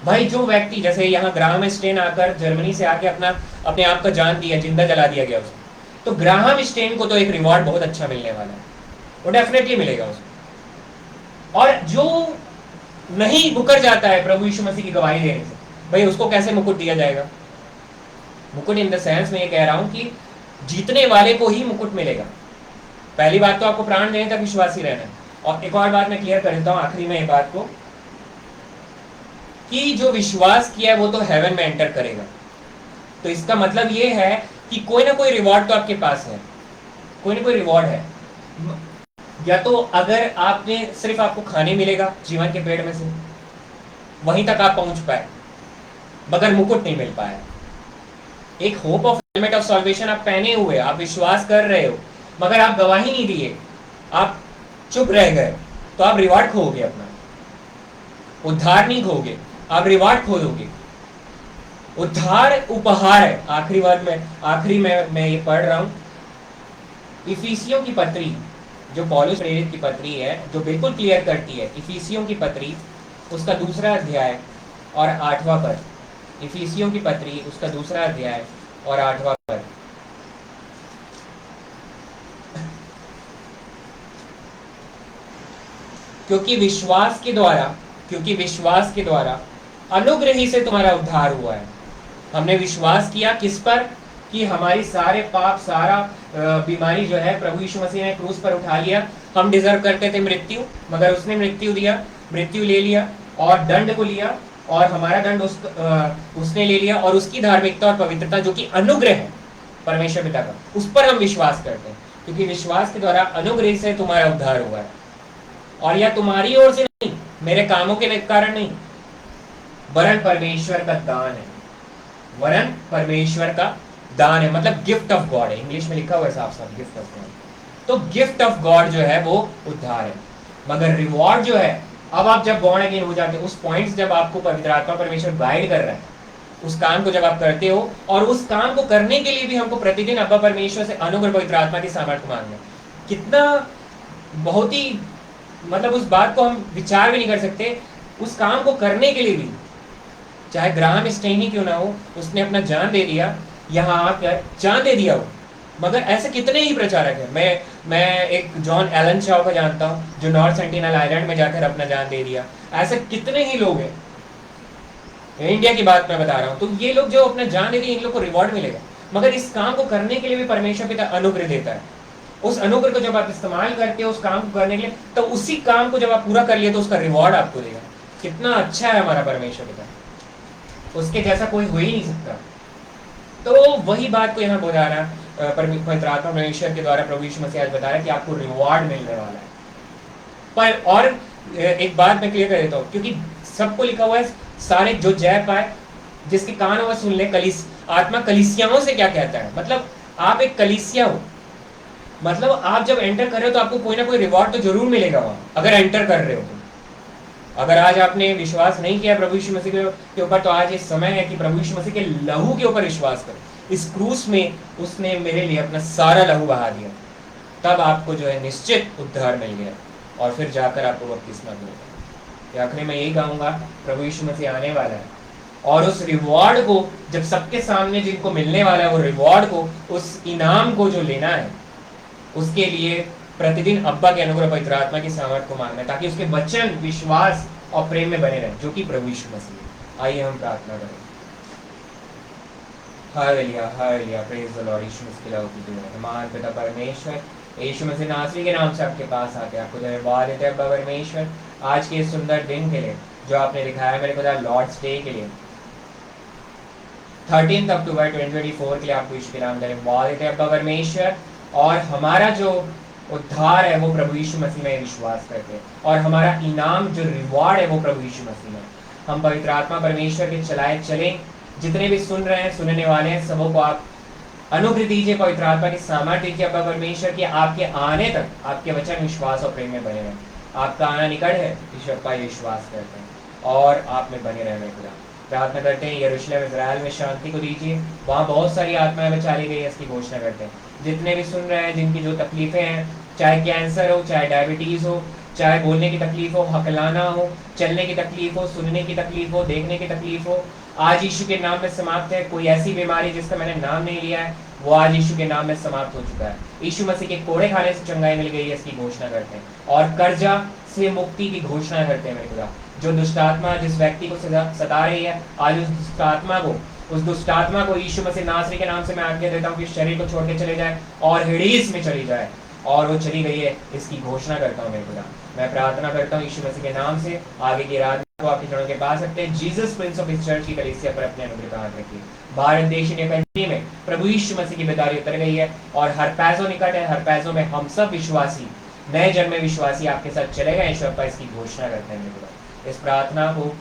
भाई, जो व्यक्ति जैसे यहाँ ग्राहम स्टेन आकर जर्मनी से आके अपने आप का जान दिया, जिंदा जला दिया गया उसको, तो ग्राहम स्टेन को तो एक रिवॉर्ड बहुत अच्छा मिलने वाला है, वो डेफिनेटली मिलेगा उसको। और जो नहीं मुकर जाता है प्रभु यीशु मसीह की गवाही देने से, भाई उसको कैसे मुकुट दिया जाएगा? मुकुट इन द सेंस में ये कह रहा हूं कि जीतने वाले को ही मुकुट मिलेगा। पहली बात तो आपको प्राण देने तक विश्वासी रहना है। और एक और बात मैं क्लियर कर देता हूं आखिरी में ये बात को, कि जो विश्वास किया है वो तो हेवन में एंटर करेगा। तो इसका मतलब ये है कि कोई ना कोई रिवॉर्ड तो आपके पास है, कोई ना कोई रिवॉर्ड है। या तो अगर आपने सिर्फ आपको खाने मिलेगा जीवन के पेड़ में से, वहीं तक आप पहुंच पाए, मगर मुकुट नहीं मिल पाया। एक hope of helmet of solvation आप पहने हुए, आप विश्वास कर रहे हो, मगर आप गवाही नहीं दिए, आप चुप रह गए, तो आप रिवॉर्ड खोगे, अपना उद्धार नहीं खोगे, आप रिवॉर्ड खो दोगे। उद्धार उपहार है। आखिरी में मैं ये पढ़ रहा हूं, इफिसियों की पत्री, जो पौलुस प्रेरित की पत्री है, जो बिल्कुल क्लियर करती है। इफिसियों की पत्री उसका 2 अध्याय और 8वां पद। इफिसियों की पत्री उसका 2 अध्याय और 8वां पद। क्योंकि विश्वास के द्वारा अनुग्रह ही से तुम्हारा उद्धार हुआ है। हमने विश्वास किया किस पर? कि हमारी सारे पाप, सारा बीमारी जो है प्रभु यीशु मसीह ने क्रूस पर उठा लिया। हम डिजर्व करते थे मृत्यु, मगर उसने मृत्यु ले लिया और दंड को लिया, और हमारा दंड उसने ले लिया, और उसकी धार्मिकता और पवित्रता जो कि अनुग्रह है परमेश्वर पिता का, उस पर हम विश्वास करते हैं। क्योंकि विश्वास के द्वारा अनुग्रह से तुम्हारा उद्धार हुआ है, और यह तुम्हारी ओर से नहीं, मेरे कामों के कारण नहीं, वरन परमेश्वर का दान है। वरन परमेश्वर का दान है, मतलब गिफ्ट ऑफ गॉड है। इंग्लिश में लिखा हुआ है साफ गिफ्ट ऑफ गॉड। तो गिफ्ट ऑफ गॉड जो है वो उद्धार है, मगर रिवॉर्ड जो है, अब आप जब बॉर्न अगेन हो जाते हैं, उस पॉइंट जब आपको पवित्र आत्मा परमेश्वर गाइड कर रहा है, उस काम को जब आप करते हो, और उस काम को करने के लिए भी हमको प्रतिदिन अब्बा परमेश्वर से अनुग्रह पवित्र आत्मा की सामर्थ्य मांगना है। कितना बहुत ही, मतलब उस बात को हम विचार भी नहीं कर सकते। उस काम को करने के लिए भी, चाहे ग्राहम स्टेन ही क्यों ना हो, उसने अपना जान दे दिया, यहाँ आकर जान दे दिया हो। मगर ऐसे कितने ही प्रचारक हैं। मैं एक जॉन एलन शाव का जानता हूँ, जो नॉर्थ सेंटिनल आइलैंड में जाकर अपना जान दे दिया। ऐसे कितने ही लोग हैं इंडिया की बात मैं बता रहा हूँ। तो ये लोग जो अपना जान देते हैं, इन लोग को रिवॉर्ड मिलेगा, मगर इस काम को करने के लिए भी परमेश्वर पिता अनुग्रह देता है। उस अनुग्रह को जब आप इस्तेमाल करते हो उस काम को करने के लिए, तो उसी काम को जब आप पूरा कर लिए तो उसका रिवॉर्ड आपको देगा। कितना अच्छा है हमारा परमेश्वर पिता, उसके जैसा कोई हो ही नहीं सकता। तो वही बात को यहाँ बोला रहा पवित्र आत्मा परमेश्वर के द्वारा प्रभु यीशु मसीह आज बता रहा है कि आपको रिवॉर्ड मिलने वाला है। पर और एक बात मैं क्लियर कर देता हूँ, क्योंकि सबको लिखा हुआ है सारे जो जय पाए, जिसके कान हो सुन ले। आत्मा कलीसियाओं से क्या कहता है, मतलब आप एक कलीसिया हो, मतलब आप जब एंटर कर रहे हो तो आपको कोई ना कोई रिवॉर्ड तो जरूर मिलेगा वहां, अगर एंटर कर रहे हो तो। अगर आज आपने विश्वास नहीं किया प्रभु यीशु मसीह के ऊपर, तो आज ये समय है कि प्रभु यीशु मसीह के लहू के ऊपर विश्वास करो। इस क्रूस में उसने मेरे लिए अपना सारा लहू बहा दिया, तब आपको जो है निश्चित उद्धार मिल गया, और फिर जाकर आपको बपतिस्मा मिलेगा। आखिर में यही कहूंगा, प्रभु यीशु मसीह आने वाला है, और उस रिवॉर्ड को जब सबके सामने जिनको मिलने वाला है, वो रिवॉर्ड को, उस इनाम को जो लेना है, उसके लिए प्रतिदिन अब्बा के अनुग्रह पवित्र आत्मा की सामर्थ को मांगना है, ताकि उसके वचन विश्वास और प्रेम में बने रहे, जो कि प्रभु यीशु मसीह है। आइए हम प्रार्थना करें। Hallelujah hallelujah, praise the Lord. यीशु मसीह के लहू की दुआ है। महान पिता परमेश्वर, यीशु मसीह नासरी के नाम से आपके पास आके आपको धन्यवाद देते हैं अब्बा परमेश्वर, आज के इस सुंदर दिन के लिए जो आपने दिखाया मेरे खुदा, लॉर्ड्स डे के लिए, 13 अक्टूबर 2024 के लिए आपको यीशु के नाम धन्यवाद देते हैं अब्बा परमेश्वर। और हमारा जो उद्धार है वो प्रभु यीशु मसीह में विश्वास करते हैं, और हमारा इनाम जो रिवॉर्ड है वो प्रभु यीशु मसीह में। हम पवित्र आत्मा परमेश्वर के चलाए चलें, जितने भी सुन रहे हैं, सुनने वाले हैं, सबों को आप अनुग्रह दीजिए, पवित्र आत्मा की सामर्थ दीजिए अब्बा परमेश्वर की, आपके आने तक आपके वचन विश्वास और प्रेम में बने रहें। आपका आना निकट है, ईश्वर पर विश्वास करते हैं और आप में बने रहने खुदा। प्रार्थना करते हैं यरूशलेम इजराइल में शांति को दीजिए, वहाँ बहुत सारी आत्माएं बचाली गई है, इसकी घोषणा करते हैं। जितने भी सुन रहे हैं, जिनकी जो तकलीफें हैं, चाहे कैंसर हो, चाहे डायबिटीज हो, चाहे बोलने की तकलीफ हो, हकलाना हो, चलने की तकलीफ हो, सुनने की तकलीफ हो, देखने की तकलीफ हो, आज यीशु के नाम में समाप्त है। कोई ऐसी बीमारी जिसका मैंने नाम नहीं लिया है, वो आज यीशु के नाम में समाप्त हो चुका है। यीशु मसीह के कोड़े खाने से चंगाई मिल गई है, इसकी घोषणा करते हैं। और कर्जा से मुक्ति की घोषणा करते हैं मेरे खुदा। जो दुष्ट आत्मा जिस व्यक्ति को सता रही है, आज उस दुष्ट आत्मा को यीशु मसीह नासरी के नाम से मैं आज्ञा देता हूँ कि शरीर को छोड़ के चले जाए और हिड़ीस में चली जाए, और वो चली गई है, इसकी घोषणा करता हूँ मेरे खुदा। मैं प्रार्थना करता हूँ यीशु मसीह के नाम से, आगे की रात को आपके चरणों के पास रखते हैं। जीसस प्रिंस ऑफ इस चर्च की कलीसिया पर अपने अनुग्रह का हाथ रखिए। भारत देश ने कंट्री में प्रभु यीशु मसीह की बेदारी उतर गई है, और हर पैसों निकट है, हर पैसों में हम सब विश्वासी, नए जन्म में विश्वासी आपके साथ चले गए। ईश्वर पर इसकी घोषणा करते हैं मेरे खुदा। इस प्रार्थना को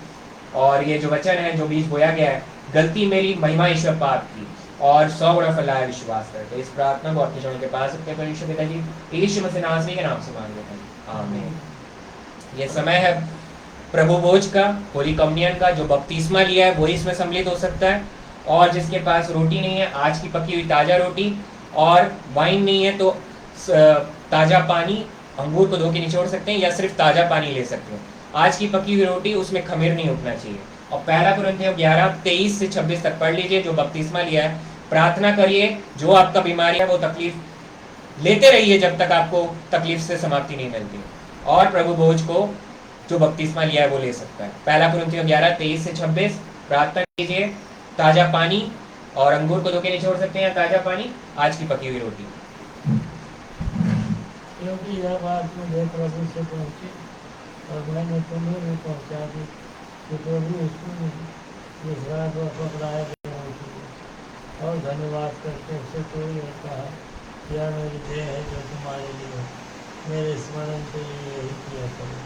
और ये जो वचन है, जो बीज बोया गया है, गलती मेरी, महिमा ईश्वर पाप की, और 100 गुना फैलाया विश्वास करते। इस प्रार्थना को अपने चरणों के पास रखते हैं परमेश्वर पिताजी, यीशु मसीह नासरी के नाम से मांग लेते हैं, आमीन। ये समय है प्रभु भोज का, होली कम्युनियन का। जो बपतिस्मा लिया है वही इसमें सम्मिलित हो सकता है, और जिसके पास रोटी नहीं है, आज की पकी हुई ताज़ा रोटी, और वाइन नहीं है तो ताज़ा पानी, अंगूर को धो के निचोड़ सकते हैं, या सिर्फ ताज़ा पानी ले सकते हैं। आज की पकी हुई रोटी, उसमें खमीर नहीं उठना चाहिए। और पहला कुरिन्थियों 11:23 से 26 तक पढ़ लीजिए। जो बपतिस्मा लिया है, प्रार्थना करिए, जो आपका बीमारी है वो तकलीफ लेते रहिए जब तक आपको तकलीफ से समाप्ति नहीं मिलती, और प्रभु भोज को जो बपतिस्मा लिया है वो ले सकता है। पहला कुरिन्थियों 11:23 से 26, प्रार्थना कीजिए, ताज़ा पानी, और अंगूर को धो के निचोड़ सकते हैं, ताज़ा पानी, आज की पकी हुई रोटी। क्योंकि यह बात मुझे प्रभु से पहुंची और मैंने तुम्हें भी पहुंचा दी कि प्रभु यीशु ने जिस रात वह पकड़ाया गया और धन्यवाद करके उससे कोई ने कहा, यह मेरी देह है जो तुम्हारे लिए, मेरे स्मरण के लिए यही किया करो।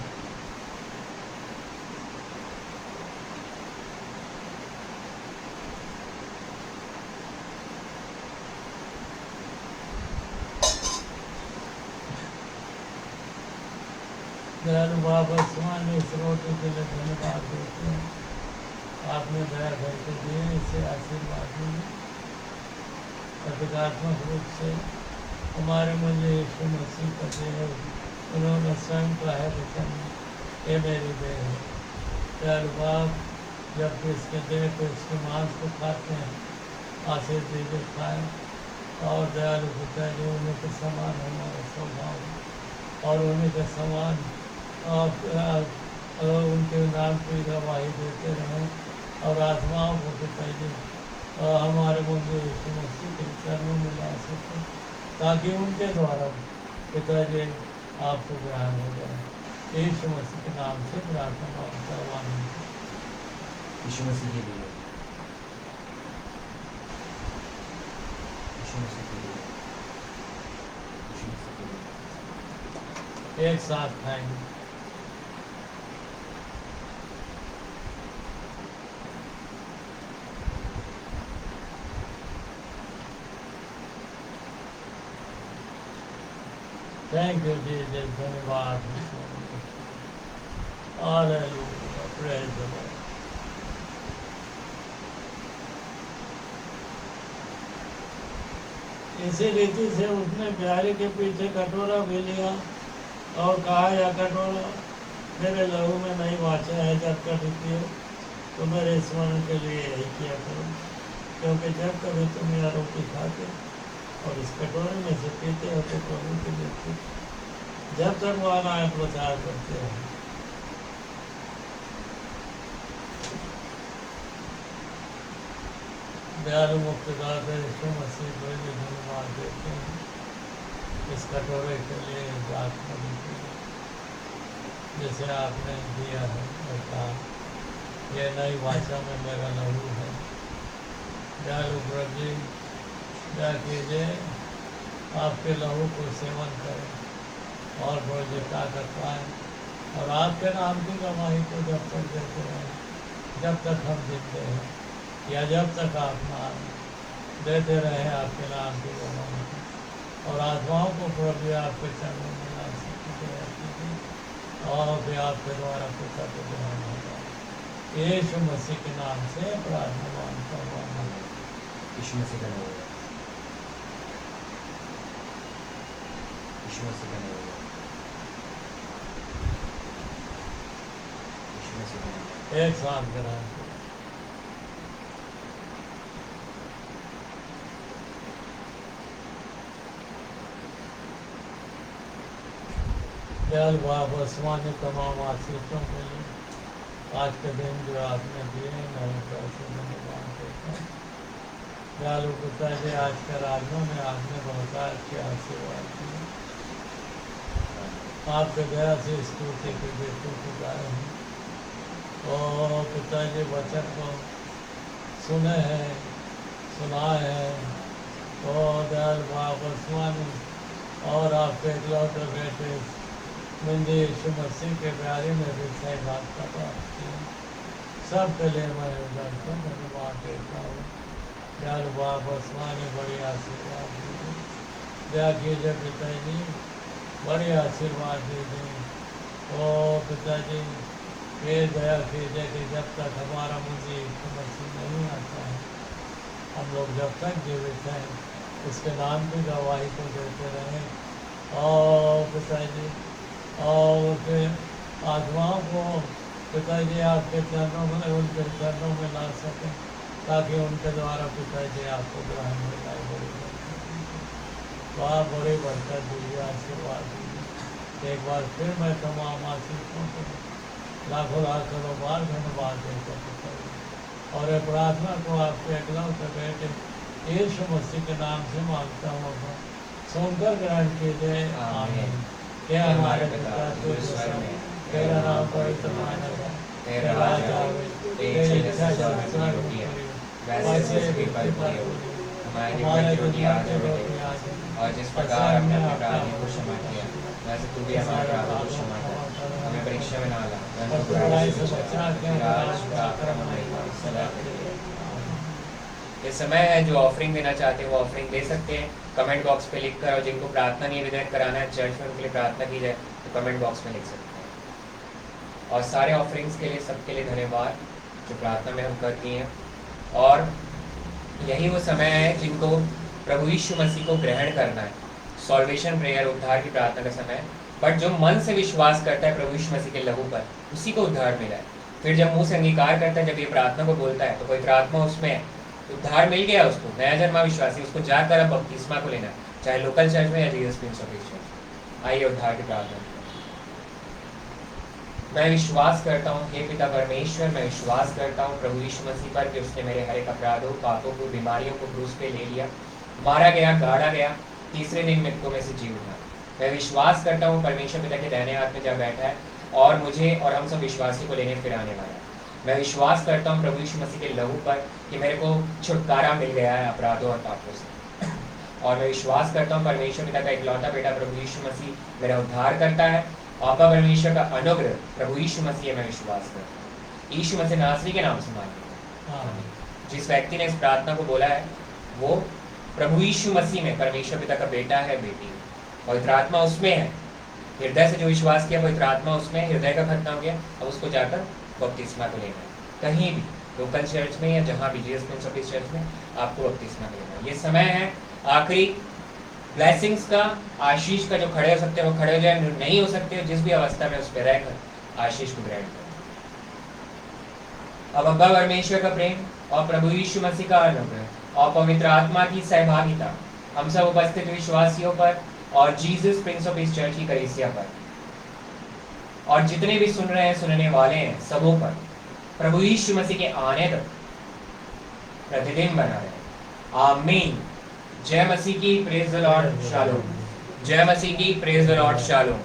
दयालु बाबा समान इस रोटी के लिए धन्यवाद देते हैं, आपने दया करके दिए, इसे आशीर्वाद दीजिए। प्रतीकात्मक रूप से हमारे मन यीशु मसीह का देह, उन्होंने स्वयं का है वचन, ये मेरी देह है। दयालु बाप, जब इसके देह को, इसके मांस को खाते हैं, आशीष दीजिए खाएँ, और दयालु पिता जी उन्हीं के समान हमारा स्वभाव है, और उन्हीं के समान और उनके नाम की गवाही देते रहें, और आत्माओं को पिताजी हमारे मुझे यीशु मसीह के चरणों में ला सके, ताकि उनके द्वारा पिताजी आपको ग्रहण हो जाए। यीशु मसीह के नाम से प्रार्थना मांगता हूँ, आमीन। यीशु मसीह के लिए, यीशु मसीह के लिए, यीशु मसीह के लिए। एक साथ खाएंगे। थैंक यू जीसस, धन्यवाद। Hallelujah, praise the Lord. इसी रीति से उसने प्यारे के पीछे कटोरा भी लिया और कहा, यह कटोरा मेरे लहू में नहीं वाचा है, जब कभी पियो तो मेरे स्मरण के लिए यही किया करो, क्योंकि जब कभी तुम यह रोटी खाते और इस कटोरे में से पीते हो तो प्रभु की मृत्यु जब तक वो आना है प्रचार करते हैं। दयालु मुक्तिदाता यीशु मसीह को भी धन्यवाद देते हैं इस कटोरे के लिए, इस आत्मा के लिए जिसे आपने दिया है और कहा, ये नई भाषा में मेरा लहू है। दयालु प्रभु जी, क्या कीजिए, आपके लहू को सेवन करें और बहुत ताकत पाए, और आपके नाम की गवाही को जब तक देते रहें, जब तक हम जीते हैं, या जब तक आप नाम देते रहे आपके नाम की गवाही, और आत्माओं को प्रभु आपके चरणों में ला सके, और भी आपके द्वारा पिता को ग्रहण होगा। यीशु मसीह के नाम से प्रार्थना मांगता हूँ। यीशु मसीह का नाम होगा, यीशु मसीह का नाम होगा, यीशु मसीह का नाम। एक साथ ग्रहण करें। दयालु बाप, आसमानी तमाम आशीषों के लिए आज के दिन जो आपने दिए, मैं उनका धन्यवाद देता हूँ। दयालु पिता जी, आज के राज्यों में आपने बहुत अच्छे आशीर्वाद दिए, आपके दया से स्तुति के बेटों को गाए हैं। और पिताजी वचन को सुने हैं, सुनाए हैं। और दयालु बाप, आसमानी और आपके इकलौते बेटे मुझे यीशु मसीह के प्यारे में भी सहभाग का प्राप्त किया, सब के लिए मैं उनका धन्यवाद देता हूँ। यार बाप, आसमानी बड़ी आशीर्वाद दीजिए, दया कीजिए पिताजी, बड़ी आशीर्वाद दीजिए। ओ पिताजी, ये दया कीजिए कि जब तक हमारा मुझे यीशु मसीह नहीं आता है, हम लोग जब तक जीवित हैं उसके नाम की गवाही को देते रहें। और पिताजी, और फिर आत्माओं को पिताजी आपके चरणों में, उनके चरणों में ला सकें, ताकि उनके द्वारा पिताजी आपको ग्रहण हो जाए। वहाँ बड़ी बरकत दीजिए, आशीर्वाद दीजिए। एक बार फिर मैं तमाम आशीषों को लाखों लाख करोबार धन्यवाद देता पिताजी, और ये प्रार्थना को आपके इकलौते बेटे यीशु मसीह के नाम से मांगता हूँ, सुनकर ग्रहण कीजिए, आमीन। क्या हमारे पिता जो स्वर्ग में, तेरा नाम पवित्र माना जाए, तेरा राज आवे, तेरी इच्छा स्वर्ग में होती है वैसे पृथ्वी पर पूरी होती। हमारी रोटी आज हमें दे, और जिस प्रकार हमने अपने अपराधियों को क्षमा किया, वैसे तू भी हमारे अपराधों को क्षमा कर। हमें परीक्षा में ना ला, परंतु बुराई से बचा, राज का हमारे सदा के लिए। ये समय है, जो ऑफरिंग देना चाहते हैं वो ऑफरिंग दे सकते हैं कमेंट बॉक्स पे लिख कर, और जिनको प्रार्थना निवेदन कराना है चर्च में उनके लिए प्रार्थना की जाए तो कमेंट बॉक्स में लिख सकते हैं। और सारे ऑफरिंग्स के लिए सबके लिए धन्यवाद जो प्रार्थना में हम करती हैं। और यही वो समय है जिनको प्रभु यीशु मसीह को ग्रहण करना है, सॉल्वेशन प्रेयर, उद्धार की प्रार्थना का समय है। बट जो मन से विश्वास करता है प्रभु यीशु मसीह के लहू पर, उसी को उद्धार मिला है। फिर जब मुँह से अंगीकार करता है, जब ये प्रार्थना को बोलता है, तो पवित्र आत्मा उसमें उद्धार मिल गया, उसको नया जन्मा विश्वासी, उसको जाकर अब बपतिस्मा को लेना, चाहे लोकल चर्च में या जीसस प्रिंस ऑफ चर्च। आइए उद्धार की प्रार्थना। मैं विश्वास करता हूँ हे पिता परमेश्वर, मैं विश्वास करता हूँ प्रभु यीशु मसीह पर कि उसने मेरे हर एक अपराधों, पापों को, बीमारियों को क्रूस पे ले लिया, मारा गया, गाड़ा गया, तीसरे दिन मृत्यु में से जी उठा। मैं विश्वास करता हूँ परमेश्वर पिता के दाहिने हाथ में जब बैठा है और मुझे और हम सब विश्वासी को लेने फिर आने वाला है। मैं विश्वास करता हूँ प्रभु यीशु मसीह के लहू पर कि मेरे को छुटकारा मिल गया है अपराधों और पापों से। और मैं विश्वास करता हूँ परमेश्वर पिता का इकलौता बेटा प्रभु यीशु मसीह मेरा उद्धार करता है। आपका परमेश्वर का अनुग्रह प्रभु यीशु मसीह मैं विश्वास करता हूँ। यीशु मसीह नासरी के नाम से मानते हैं। जिस व्यक्ति ने इस प्रार्थना को बोला है वो प्रभु यीशु मसीह में परमेश्वर पिता का बेटा है, बेटी है। पवित्र आत्मा उसमें है। हृदय से जो विश्वास किया पवित्र आत्मा उसमें, हृदय का खतना हो गया, अब उसको जाकर बपतिस्मा को लेना है। कहीं भी लोकल चर्च में या जहाँ भी Jesus Prince of peace church में आपको बपतिस्मा लेना है। ये समय है आखिरी ब्लेसिंग्स का, आशीष का। जो खड़े हो सकते हैं वो खड़े हो जाए, नहीं हो सकते जिस भी अवस्था में उस पर रहकर आशीष को ग्रहण करें। अब अब्बा परमेश्वर का प्रेम और प्रभु यीशु मसीह का अनुग्रह और पवित्र आत्मा की सहभागिता हम सब उपस्थित विश्वासियों पर और Jesus Prince of peace church की कलीसिया पर और जितने भी सुन रहे हैं, सुनने वाले हैं, सबों पर प्रभु यीशु मसीह के आने तक प्रतिदिन बना रहे। आमीन। जय मसीह की, प्रेज द लॉर्ड, शालोम। जय मसीह की, प्रेज द लॉर्ड, शालोम।